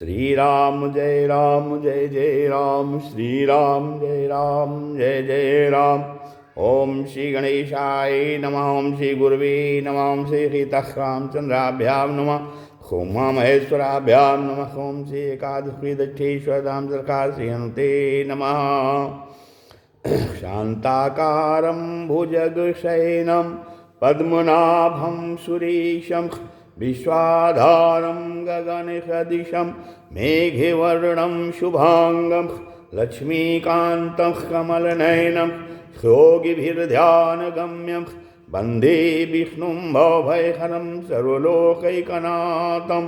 श्री राम जय जय राम, श्री राम जय जय राम। ओम श्री गणेशाय नमः, ओम श्री गुरुवे नमः, ओम श्री रामचंद्राभ्याम नमः, ओम महेश्वराभ्यां नमः, ओम श्री एकादशी दक्षेश्वरधाम सरकार श्री हनुते नमः। शांताकारं भुजगशयनं पद्मनाभं सुरेशं विश्वाधारं गगनसदृशं मेघवर्णं शुभांगं लक्ष्मीकान्तं कमलनयनं योगिभिर्ध्यानगम्यं वन्दे विष्णुं भवभयहरं सर्वलोकैकनाथं।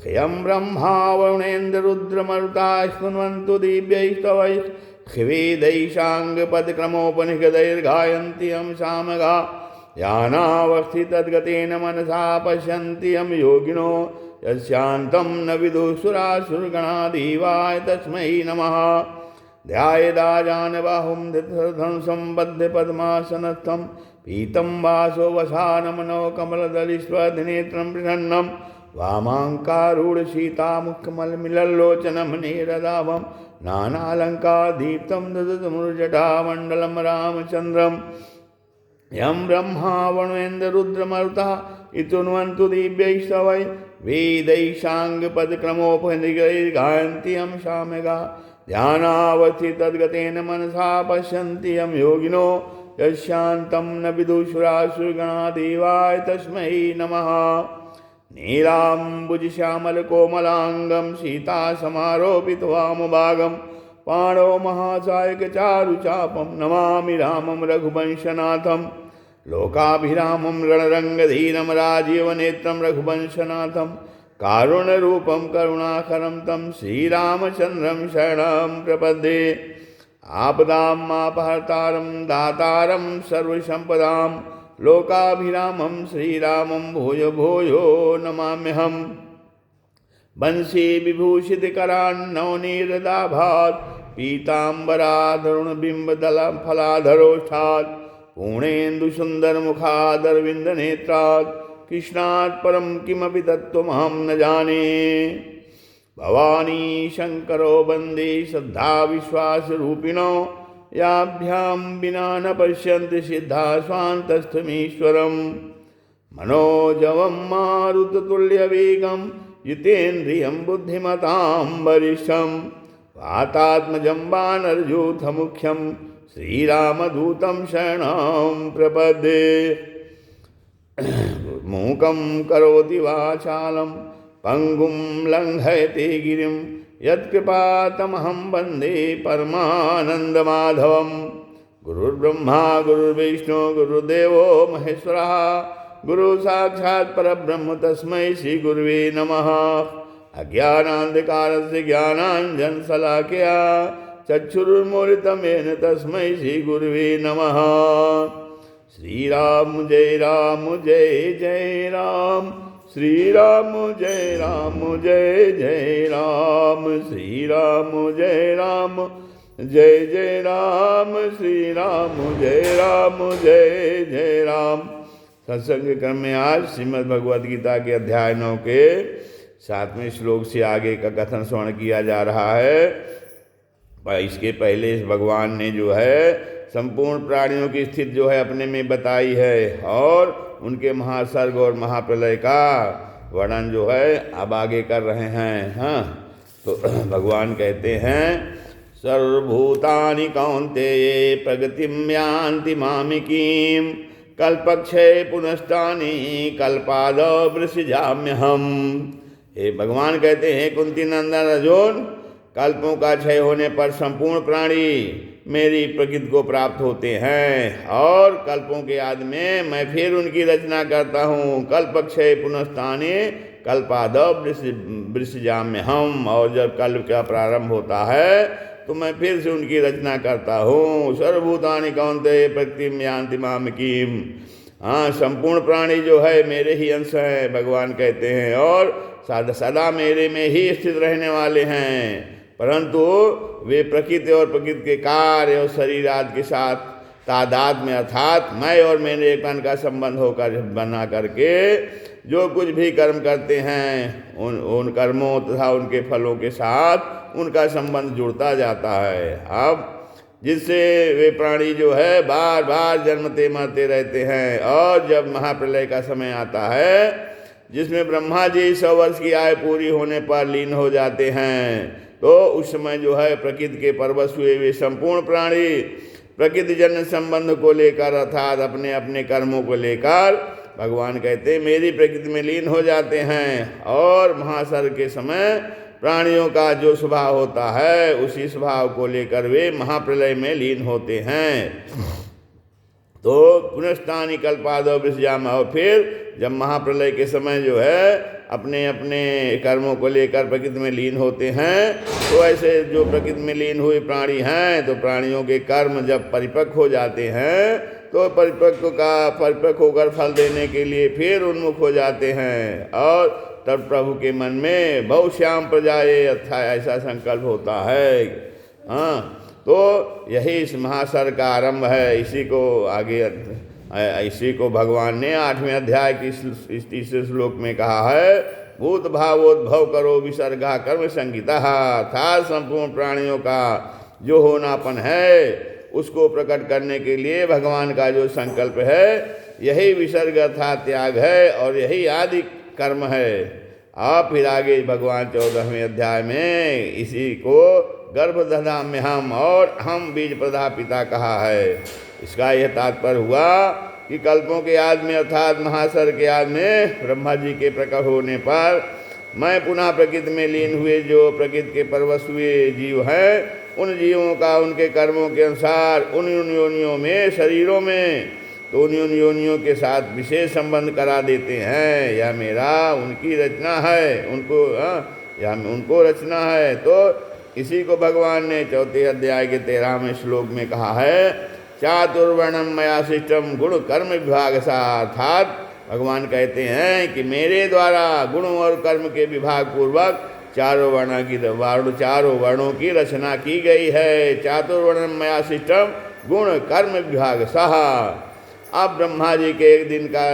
ह्यं ब्रह्मा वरुणेन्द्ररुद्रमरुता शृण्वन्तु दिव्यैस्तवैः शिवेदैशाङ्गपदक्रमोपनिषदैर्गायन्ति यं सामगा यानावस्थितद्गतेन मनसा पश्यन्ति यं योगिनो यस्यान्तं न विदुषुरासुरगणाधिवाय तस्मै नमः। ध्यायेदाजानबाहुं धृतधनुषं बद्धपद्मासनस्थं पीतं वासो वसानमनो कमलदलिस्वधिनेत्रं प्रसन्नं वामाङ्कारूढसीतामुखमलमिलल्लोचनं नीरदाभं नानालङ्कारदीप्तं ददतमुर्जटामण्डलं रामचन्द्रम्। यं ब्रह्मा वरुणेन्द्ररुद्रमरुतः इतुन्वन्तु दिव्यैस्तवै वेदैशाङ्गपदक्रमोपनिषदैर्गायन्ति यं सामगा ध्यानावस्थितद्गतेन मनसा पश्यन्ति यं योगिनो यस्यान्तं न विदुषुरासुरगणाधिवाय तस्मै नमः। नीलाम्बुजश्यामलकोमलाङ्गं सीतासमारोपितवामभागं पाणौ महासायकचारुचापं नमामि रामं रघुवंशनाथं। लोकाभिरामं रणरङ्गधीरं राजीवनेत्रं रघुवंशनाथं कारुण्यरूपं करुणाकरं तं श्रीरामचन्द्रं शरणं प्रपद्ये। आपदामापहर्तारं दातारं सर्वसम्पदां लोकाभिरामं श्रीरामं भूयो भूयो नमाम्यहम्। बंशी विभूषितकरान्नवनीरदाभात् पीताम्बराधरुणबिम्बदलफलाधरोष्ठात् पूर्णेन्दुसुन्दरमुखादरविन्दनेत्रात् कृष्णात् परं किमपि तत्त्वमहं न जाने। भवानी शङ्करो वन्दे श्रद्धाविश्वासरूपिणो याभ्यां विना न पश्यन्ति सिद्धा स्वान्तस्थमीश्वरम्। मनोजवं मारुततुल्यवेगं जितेन्द्रियं बुद्धिमतां वरिष्ठं वातात्मजं वानरयूथमुख्यं श्रीरामदूतं शरणं प्रपद्ये। मूकं करोति वाचालं पङ्गुं लङ्घयते गिरिं यत्कृपातमहं वन्दे परमानन्दमाधवं। गुरुर्ब्रह्मा गुरुर्विष्णु गुरुर्देवो महेश्वरः गुरु साक्षात् परब्रह्म तस्मै श्री गुरुवे नमः। अज्ञानान्धकारस्य ज्ञानाञ्जनशलाकया चक्षुरुन्मीलितं येन तस्मै श्री गुरुवे नमः। श्रीराम जय जय राम, श्रीराम जय जय राम, श्रीराम जय जय राम, श्रीराम जय जय राम। सत्संग क्रम में आज श्रीमद् भगवद गीता के अध्याय 9 के 7वें श्लोक से आगे का कथन श्रवण किया जा रहा है। इसके पहले इस भगवान ने जो है संपूर्ण प्राणियों की स्थिति जो है अपने में बताई है और उनके महासर्ग और महाप्रलय का वर्णन जो है अब आगे कर रहे हैं। हाँ, तो भगवान कहते हैं सर्वभूतानि कौन्तेय प्रगतिं यान्ति मामिकीं कल्पक्षय पुनस्तानि कल्पादौ वृषिजाम्यहम्। हे भगवान कहते हैं कुंती नंदन अर्जुन, कल्पों का क्षय होने पर संपूर्ण प्राणी मेरी प्रकृति को प्राप्त होते हैं और कल्पों के आदि में मैं फिर उनकी रचना करता हूँ। कल्पक्षय पुनस्तानि कल्पादौ वृषिजाम्यहम्। और जब कल्प का प्रारंभ होता है तो मैं फिर से उनकी रचना करता हूँ। सर्वभूतानि कौन्तेय प्रकृतिं यान्ति मामिकीं। हाँ, संपूर्ण प्राणी जो है मेरे ही अंश हैं भगवान कहते हैं और सदा मेरे में ही स्थित रहने वाले हैं, परंतु वे प्रकृति और प्रकृति के कार्य और शरीर आदि के साथ तादाद में अर्थात मैं और मेरेपन का संबंध होकर बना करके जो कुछ भी कर्म करते हैं उन कर्मों तथा उनके फलों के साथ उनका संबंध जुड़ता जाता है। अब जिससे वे प्राणी जो है बार बार जन्मते मरते रहते हैं, और जब महाप्रलय का समय आता है जिसमें ब्रह्मा जी 100 वर्ष की आयु पूरी होने पर लीन हो जाते हैं, तो उस समय जो है प्रकृति के परवश हुए वे संपूर्ण प्राणी प्रकृति जन्य संबंध को लेकर अर्थात अपने अपने कर्मों को लेकर भगवान कहते हैं मेरी प्रकृति में लीन हो जाते हैं। और महासर्ग के समय प्राणियों का जो स्वभाव होता है उसी स्वभाव को लेकर वे महाप्रलय में लीन होते हैं। तो पुनस्तानी कल्पादो विसृजाम, और फिर जब महाप्रलय के समय जो है अपने अपने कर्मों को लेकर प्रकृति में लीन होते हैं, तो ऐसे जो प्रकृति में लीन हुए प्राणी हैं तो प्राणियों के कर्म जब परिपक्व हो जाते हैं तो परिपक्व होकर फल देने के लिए फिर उन्मुख हो जाते हैं, और तब प्रभु के मन में बहुश्याम प्रजाए अथा ऐसा संकल्प होता है। हाँ, तो यही इस महासर्ग का आरंभ है। इसी को भगवान ने 8वें अध्याय की इस तीसरे श्लोक में कहा है, भूत भावोद्भव करो विसर्गा कर्म संगीता, अर्थात संपूर्ण प्राणियों का जो होनापन है उसको प्रकट करने के लिए भगवान का जो संकल्प है यही विसर्ग अर्थात त्याग है, और यही आदि कर्म है। अब फिर आगे भगवान 14वें अध्याय में इसी को गर्भधाम्य हम और हम बीज प्रदापिता कहा है। इसका यह तात्पर्य हुआ कि कल्पों के आदि में अर्थात महासर्ग के आदि में ब्रह्मा जी के प्रकट होने पर मैं पुनः प्रकृति में लीन हुए जो प्रकृति के परवश हुए जीव हैं उन जीवों का उनके कर्मों के अनुसार उन योनियों में शरीरों में तो उन योनियों के साथ विशेष संबंध करा देते हैं। यह मेरा उनकी रचना है, उनको रचना है। तो इसी को भगवान ने 4थे अध्याय के 13वें श्लोक में कहा है, चातुर्वर्णम मया सिष्टम गुण कर्म विभाग सा, अर्थात भगवान कहते हैं कि मेरे द्वारा गुणों और कर्म के विभाग पूर्वक चारों वर्णों की रचना की गई है। चातुर्वर्णम मया सिष्टम गुण कर्म विभाग सहा। अब ब्रह्मा जी के एक दिन का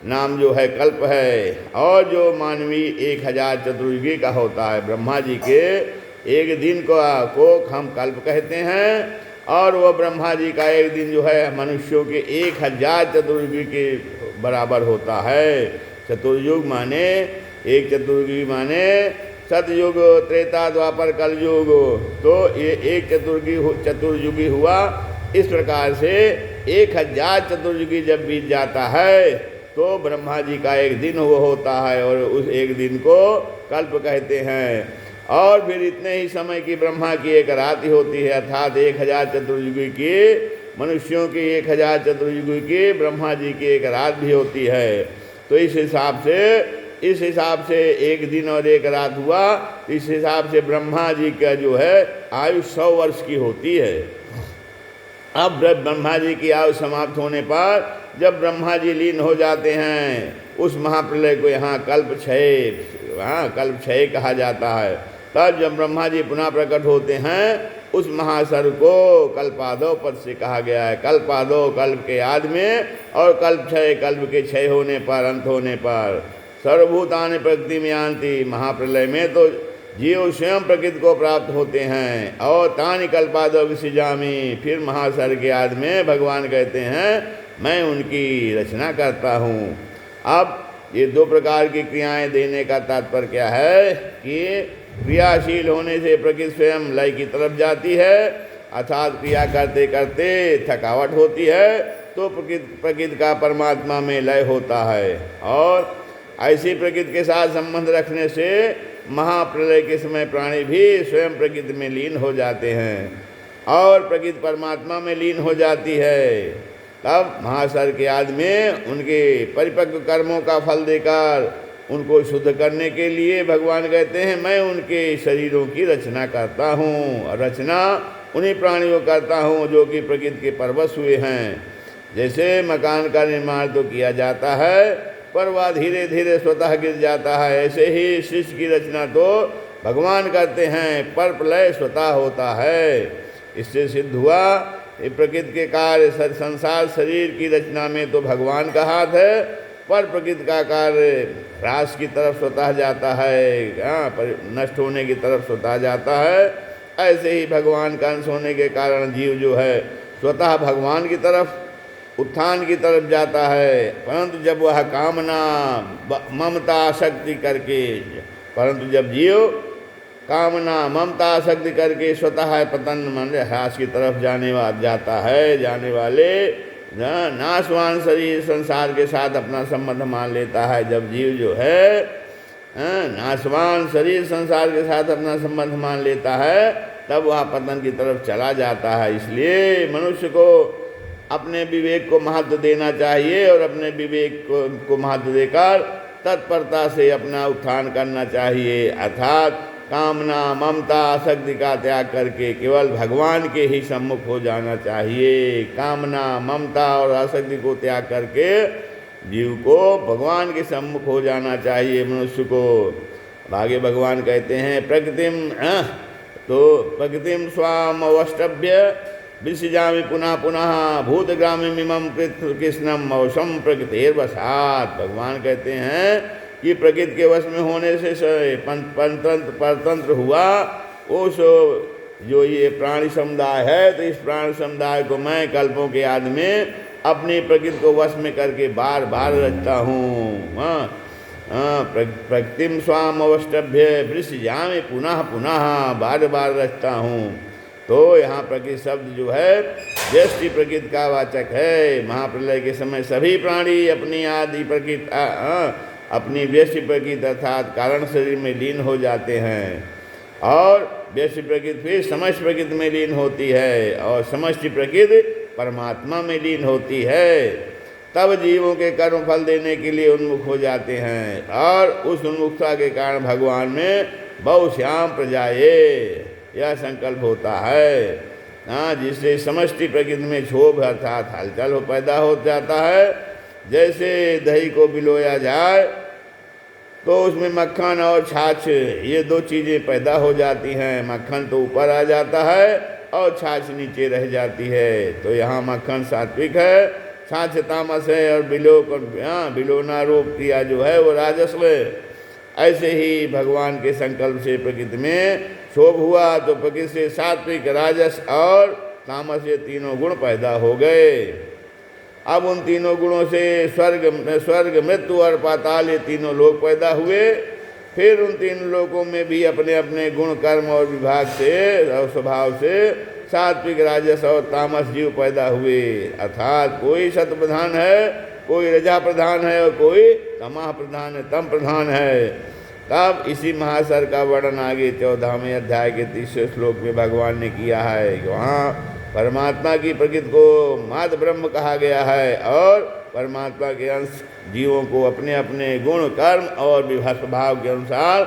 नाम जो है कल्प है, और जो मानवी 1000 चतुर्युगी का होता है। ब्रह्मा जी के एक दिन को हम कल्प कहते हैं, और वह ब्रह्मा जी का एक दिन जो है मनुष्यों के 1000 चतुर्युगी के बराबर होता है। चतुर्युग माने एक चतुर्युगी माने सतयुग, त्रेता, द्वापर, कलयुग। तो ये एक चतुर्युगी हुआ। इस प्रकार से 1000 चतुर्युगी जब बीत जाता है तो ब्रह्मा जी का एक दिन वो होता है, और उस एक दिन को कल्प कहते हैं। और फिर इतने ही समय की ब्रह्मा की एक रात ही होती है, अर्थात 1000 चतुर्युगी की मनुष्यों की 1000 चतुर्युगी की ब्रह्मा जी की एक रात भी होती है। तो इस हिसाब से एक दिन और एक रात हुआ। इस हिसाब से ब्रह्मा जी का जो है आयु 100 वर्ष की होती है। अब ब्रह्मा जी की आयु समाप्त होने पर जब ब्रह्मा जी लीन हो जाते हैं उस महाप्रलय को यहाँ कल्प क्षय कहा जाता है। तब जब ब्रह्मा जी पुनः प्रकट होते हैं उस महासर्ग को कल्पादो पद से कहा गया है। कल्पादो कल्प के आदि में, और कल्प क्षय कल्प के क्षय होने पर, अंत होने पर। सर्वभूतानि प्रकृति में आंति, महाप्रलय में तो जीव स्वयं प्रकृति को प्राप्त होते हैं। और तानि कल्पादो विसृजामि, फिर महासर्ग के आदि में भगवान कहते हैं मैं उनकी रचना करता हूँ। अब ये 2 प्रकार की क्रियाएं देने का तात्पर्य क्या है कि क्रियाशील होने से प्रकृति स्वयं लय की तरफ जाती है, अर्थात क्रिया करते करते थकावट होती है तो प्रकृति का परमात्मा में लय होता है। और ऐसी प्रकृति के साथ संबंध रखने से महाप्रलय के समय प्राणी भी स्वयं प्रकृति में लीन हो जाते हैं और प्रकृति परमात्मा में लीन हो जाती है। तब महासर्ग के आदि में उनके परिपक्व कर्मों का फल देकर उनको शुद्ध करने के लिए भगवान कहते हैं मैं उनके शरीरों की रचना करता हूँ, और रचना उन्हीं प्राणियों करता हूँ जो कि प्रकृति के परवश हुए हैं। जैसे मकान का निर्माण तो किया जाता है पर वह धीरे धीरे स्वतः गिर जाता है, ऐसे ही शिष्य की रचना तो भगवान करते हैं पर प्रलय स्वतः होता है। इससे सिद्ध हुआ ये प्रकृति के कार्य संसार शरीर की रचना में तो भगवान का हाथ है, पर प्रकृति का कार्य ह्रास की तरफ स्वतः जाता है, नष्ट होने की तरफ स्वतः जाता है। ऐसे ही भगवान का अंश होने के कारण जीव जो है स्वतः भगवान की तरफ उत्थान की तरफ जाता है। परंतु जब वह कामना ममता आसक्ति करके, परंतु जब जीव कामना ममता आसक्ति करके स्वतः पतन मन ह्रास की तरफ जाता है, जाने वाले नाशवान शरीर संसार के साथ अपना संबंध मान लेता है। जब जीव जो है नाशवान शरीर संसार के साथ अपना संबंध मान लेता है, तब वह पतन की तरफ चला जाता है। इसलिए मनुष्य को अपने विवेक को महत्व देना चाहिए और अपने विवेक को महत्व देकर तत्परता से अपना उत्थान करना चाहिए। अर्थात कामना ममता आसक्ति का त्याग करके केवल भगवान के ही सम्मुख हो जाना चाहिए। कामना ममता और आसक्ति को त्याग करके जीव को भगवान के सम्मुख हो जाना चाहिए मनुष्य को। आगे भगवान कहते हैं प्रकृतिम स्वाम अवष्टभ्य विसृजामि पुनः पुनः भूतग्रामीमिमं कृष्णम मौसम प्रकृतिर्वशात्। भगवान कहते हैं कि प्रकृति के वश में होने से परतंत्र हुआ उस जो ये प्राणी समुदाय है, तो इस प्राणी समुदाय को मैं कल्पों के आदि में अपनी प्रकृति को वश में करके बार बार रचता हूँ। प्रकृतिम स्वाम अवष्टभ्य विसृजामि पुनः पुनः, बार बार रचता हूँ। तो यहाँ प्रकृति शब्द जो है व्यष्टि प्रकृति का वाचक है। महाप्रलय के समय सभी प्राणी अपनी आदि प्रकृति अपनी व्यष्टि प्रकृति अर्थात कारण शरीर में लीन हो जाते हैं, और व्यष्टि प्रकृति फिर समष्टि प्रकृति में लीन होती है, और समष्टि प्रकृति परमात्मा में लीन होती है। तब जीवों के कर्म फल देने के लिए उन्मुख हो जाते हैं, और उस उन्मुखता के कारण भगवान में बहुश्याम प्रजाए यह संकल्प होता है। जिससे समष्टि प्रकृति में क्षोभ अर्थात हलचल पैदा हो जाता है। जैसे दही को बिलोया जाए तो उसमें मक्खन और छाछ ये दो चीज़ें पैदा हो जाती हैं। मक्खन तो ऊपर आ जाता है और छाछ नीचे रह जाती है। तो यहाँ मक्खन सात्विक है, छाछ तामस है, और बिलोना रूप क्रिया जो है वो राजस्व है। ऐसे ही भगवान के संकल्प से प्रकृति में क्षोभ हुआ, तो प्रकृति से सात्विक राजस और तामस ये तीनों गुण पैदा हो गए। अब उन तीनों गुणों से स्वर्ग मृत्यु और पाताल ये तीनों लोक पैदा हुए। फिर उन तीन लोकों में भी अपने अपने गुण कर्म और विभाग से और स्वभाव से सात्विक राजस और तामस जीव पैदा हुए। अर्थात कोई सत प्रधान है, कोई रजा प्रधान है, और कोई तमः प्रधान है, तम प्रधान है। तब इसी महासर का वर्णन आगे 14वें अध्याय के 30वें श्लोक में भगवान ने किया है कि वहाँ परमात्मा की प्रकृति को माद ब्रह्म कहा गया है, और परमात्मा के अंश जीवों को अपने अपने गुण कर्म और स्वभाव के अनुसार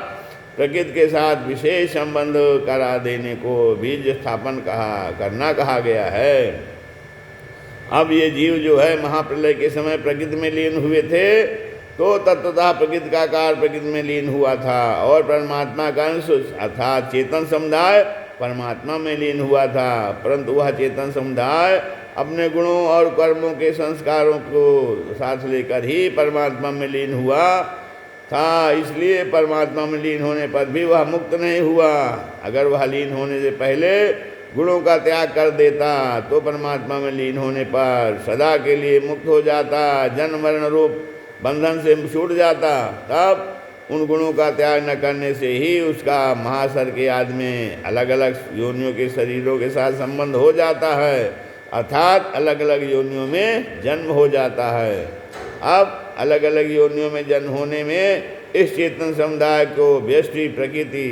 प्रकृति के साथ विशेष संबंध करा देने को बीज स्थापन करना कहा गया है। अब ये जीव जो है महाप्रलय के समय प्रकृति में लीन हुए थे, तो तत्वतः प्रकृति का कार्य प्रकृति में लीन हुआ था, और परमात्मा का अंश अर्थात चेतन समुदाय परमात्मा में लीन हुआ था। परंतु वह चेतन समुदाय अपने गुणों और कर्मों के संस्कारों को साथ लेकर ही परमात्मा में लीन हुआ था। इसलिए परमात्मा में लीन होने पर भी वह मुक्त नहीं हुआ। अगर वह लीन होने से पहले गुणों का त्याग कर देता तो परमात्मा में लीन होने पर सदा के लिए मुक्त हो जाता, जन्म मरण रूप बंधन से छूट जाता। तब उन गुणों का त्याग न करने से ही उसका महासर के आदि में अलग अलग योनियों के शरीरों के साथ संबंध हो जाता है, अर्थात अलग अलग योनियों में जन्म हो जाता है। अब अलग अलग योनियों में जन्म होने में इस चेतन समुदाय को व्यष्टि प्रकृति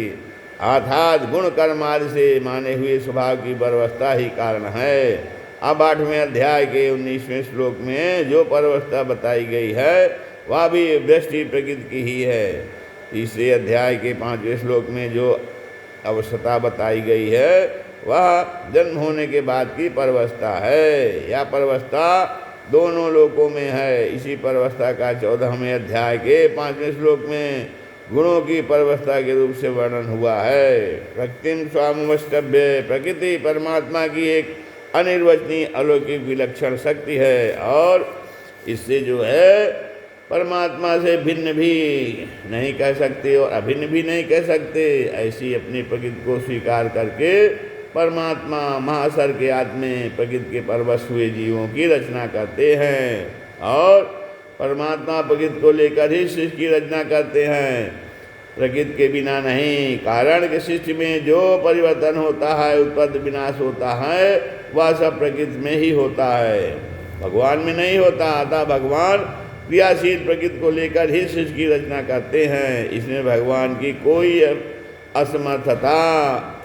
अर्थात गुण कर्म आदि से माने हुए स्वभाव की परवस्था ही कारण है। अब 8वें अध्याय के 19वें श्लोक में जो परवस्था बताई गई है वह भी व्यष्टि प्रकृति की ही है। तीसरे अध्याय के 5वें श्लोक में जो अवस्था बताई गई है वह जन्म होने के बाद की परवस्था है। यह परवस्था दोनों लोकों में है। इसी परवस्था का 14वें अध्याय के 5वें श्लोक में गुणों की परवस्था के रूप से वर्णन हुआ है। प्रकृतिम स्वामवष्टभ्य, प्रकृति परमात्मा की एक अनिर्वचनीय अलौकिक विलक्षण शक्ति है और इससे जो है परमात्मा से भिन्न भी नहीं कह सकते और अभिन्न भी नहीं कह सकते। ऐसी अपनी प्रकृति को स्वीकार करके परमात्मा महासर के आत्मे प्रकृति के परवश हुए जीवों की रचना करते हैं और परमात्मा प्रकृति को लेकर ही सृष्टि की रचना करते हैं, प्रकृति के बिना नहीं। कारण के सृष्टि में जो परिवर्तन होता है, उत्पत्ति विनाश होता है, वह सब प्रकृति में ही होता है, भगवान में नहीं होता। अतः भगवान क्रियाशील प्रकृति को लेकर ही सृष्टि की रचना करते हैं। इसमें भगवान की कोई असमर्थता,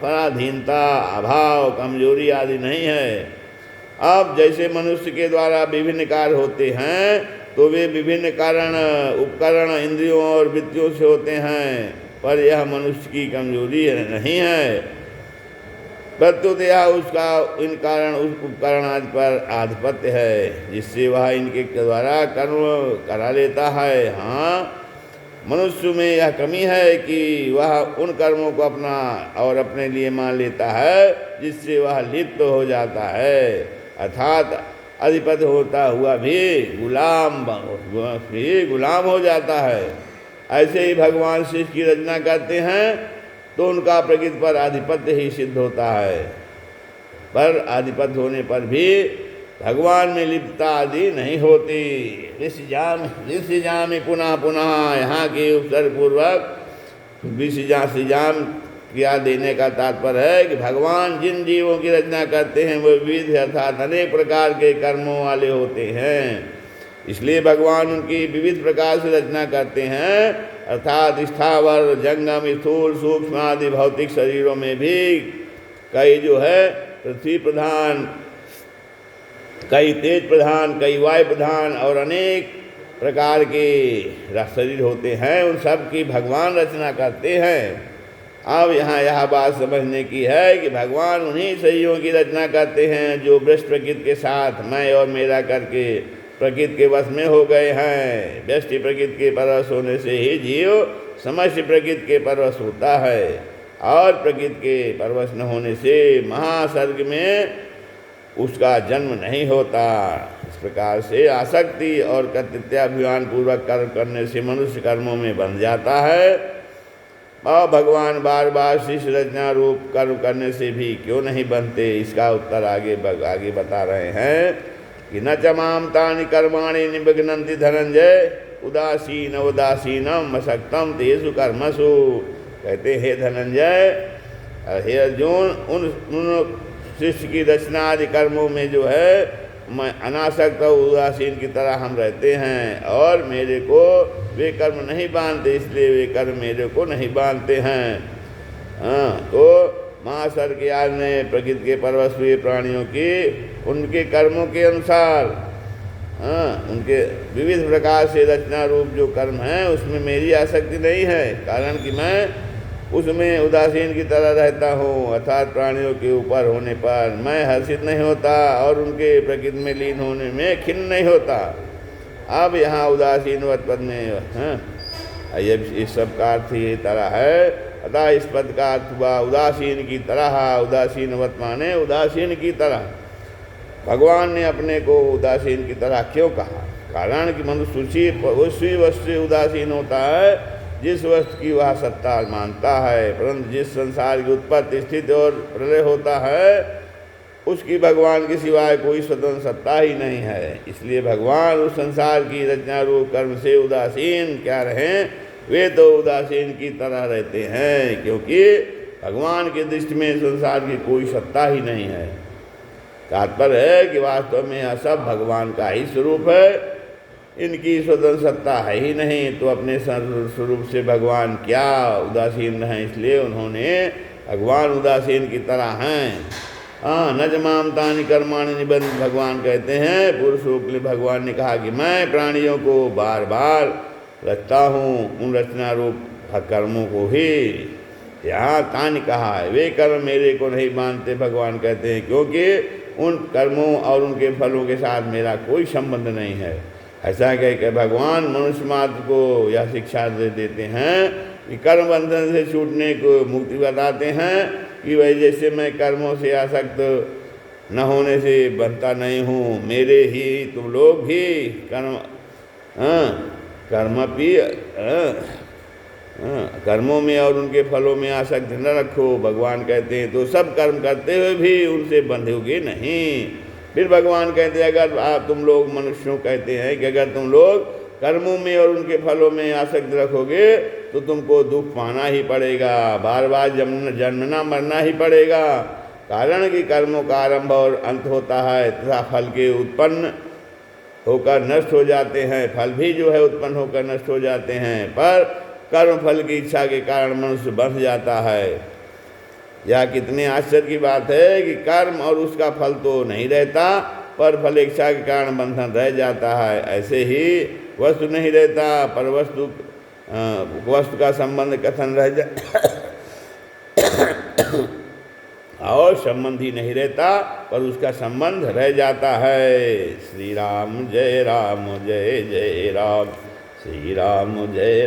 पराधीनता, अभाव, कमजोरी आदि नहीं है। अब जैसे मनुष्य के द्वारा विभिन्न कार्य होते हैं तो वे विभिन्न कारण उपकरण इंद्रियों और वृत्तियों से होते हैं, पर यह मनुष्य की कमजोरी नहीं है। प्रत्युत यह उसका इन कारण उस उपकरण आदि पर आधिपत्य है जिससे वह इनके द्वारा कर्म करा लेता है। हाँ, मनुष्य में यह कमी है कि वह उन कर्मों को अपना और अपने लिए मान लेता है जिससे वह लिप्त हो जाता है, अर्थात अधिपति होता हुआ भी गुलाम हो जाता है। ऐसे ही भगवान सृष्टि की रचना करते हैं तो उनका प्रकृति पर आधिपत्य ही सिद्ध होता है, पर आधिपत्य होने पर भी भगवान में लिप्तता आदि नहीं होती। ऋषिजाम पुनः पुनः, यहाँ के उपसर्ग पूर्वक ऋषिजाम क्रिया देने का तात्पर्य है कि भगवान जिन जीवों की रचना करते हैं वो विविध अर्थात अनेक प्रकार के कर्मों वाले होते हैं, इसलिए भगवान उनकी विविध प्रकार से रचना करते हैं, अर्थात स्थावर, जंगम, स्थूल, सूक्ष्म आदि भौतिक शरीरों में भी कई जो है पृथ्वी प्रधान, कई तेज प्रधान, कई वायु प्रधान और अनेक प्रकार के शरीर होते हैं, उन सब की भगवान रचना करते हैं। अब यहाँ यह बात समझने की है कि भगवान उन्हीं शरीरों की रचना करते हैं जो व्यस्त प्रकृति के साथ मैं और मेरा करके प्रकृति के वश में हो गए हैं। व्यष्टि प्रकृति के परवश होने से ही जीव समष्टि प्रकृति के परवश होता है और प्रकृति के परवश न होने से महासर्ग में उसका जन्म नहीं होता। इस प्रकार से आसक्ति और कर्तृत्वाभिमान पूर्वक कर्म करने से मनुष्य कर्मों में बंध जाता है और भगवान बार बार सृष्टि रचना रूप कर्म करने से भी क्यों नहीं बनते, इसका उत्तर आगे बता रहे हैं कि न च माम तानि कर्माणि निबध्नन्ति धनंजय उदासीनम अशक्तम तेषु कर्मसु। कहते हे धनंजय, हे अर्जुन, उन सृष्टि की रचना आदि कर्मों में जो है मैं अनासक्त और उदासीन की तरह हम रहते हैं और मेरे को वे कर्म नहीं बांधते, इसलिए वे कर्म मेरे को नहीं बांधते हैं। तो महासर के याद ने प्रकृति के परवश हुए प्राणियों की उनके कर्मों के अनुसार उनके विविध प्रकार से रचना रूप जो कर्म हैं उसमें मेरी आसक्ति नहीं है, कारण कि मैं उसमें उदासीन की तरह रहता हूँ, अर्थात प्राणियों के ऊपर होने पर मैं हर्षित नहीं होता और उनके प्रकृति में लीन होने में खिन्न नहीं होता। अब यहाँ उदासीन पद में ये इस सब का अर्थ ये तरह है, अतः इस पद का अर्थ हुआ उदासीन की तरह। उदासीन माने उदासीन की तरह। भगवान ने अपने को उदासीन की तरह क्यों कहा? कारण कि मनुष्य उसी वस्तु से उदासीन होता है जिस वस्तु की वह सत्ता मानता है, परंतु जिस संसार की उत्पत्ति स्थिति और प्रलय होता है उसकी भगवान के सिवाय कोई स्वतंत्र सत्ता ही नहीं है। इसलिए भगवान उस संसार की रचना रूप कर्म से उदासीन क्या रहें, वे तो उदासीन की तरह रहते हैं, क्योंकि भगवान की दृष्टि में संसार की कोई सत्ता ही नहीं है। तात्पर्य है कि वास्तव में यह सब भगवान का ही स्वरूप है, इनकी स्वतंत्र सत्ता है ही नहीं, तो अपने स्वरूप से भगवान क्या उदासीन हैं, इसलिए उन्होंने भगवान उदासीन की तरह हैं। न च माम तानि कर्माणि निबध्नन्ति, भगवान कहते हैं पुरुषों के लिए भगवान ने कहा कि मैं प्राणियों को बार बार रचता हूँ, उन रचना रूप कर्मों को ही। यहाँ तानि कहा है, वे कर्म मेरे को नहीं मानते, भगवान कहते हैं, क्योंकि उन कर्मों और उनके फलों के साथ मेरा कोई संबंध नहीं है। ऐसा कह के भगवान मनुष्य मात्र को यह शिक्षा दे देते हैं कि कर्म बंधन से छूटने को मुक्ति बताते हैं कि वही जैसे मैं कर्मों से आसक्त न होने से बनता नहीं हूँ। मेरे ही तुम लोग भी कर्मों में और उनके फलों में आसक्ति न रखो। भगवान कहते हैं तो सब कर्म करते हुए भी उनसे बंधोगे नहीं। फिर भगवान कहते हैं अगर तुम लोग मनुष्यों कहते हैं कि अगर तुम लोग कर्मों में और उनके फलों में आसक्ति रखोगे तो तुमको दुख पाना ही पड़ेगा, बार बार जन्मना मरना ही पड़ेगा। कारण कि कर्मों का आरंभ और अंत होता है तथा फल के उत्पन्न होकर नष्ट हो जाते हैं। फल भी जो है उत्पन्न होकर नष्ट हो जाते हैं, पर कर्म फल की इच्छा के कारण मनुष्य बंध जाता है। यह कितने आश्चर्य की बात है कि कर्म और उसका फल तो नहीं रहता, पर फल इच्छा के कारण बंधन रह जाता है। ऐसे ही वस्तु नहीं रहता, पर वस्तु का संबंध कथन रह जाता और संबंध ही नहीं रहता, पर उसका संबंध रह जाता है। श्री राम जय जय राम। श्री राम जय जय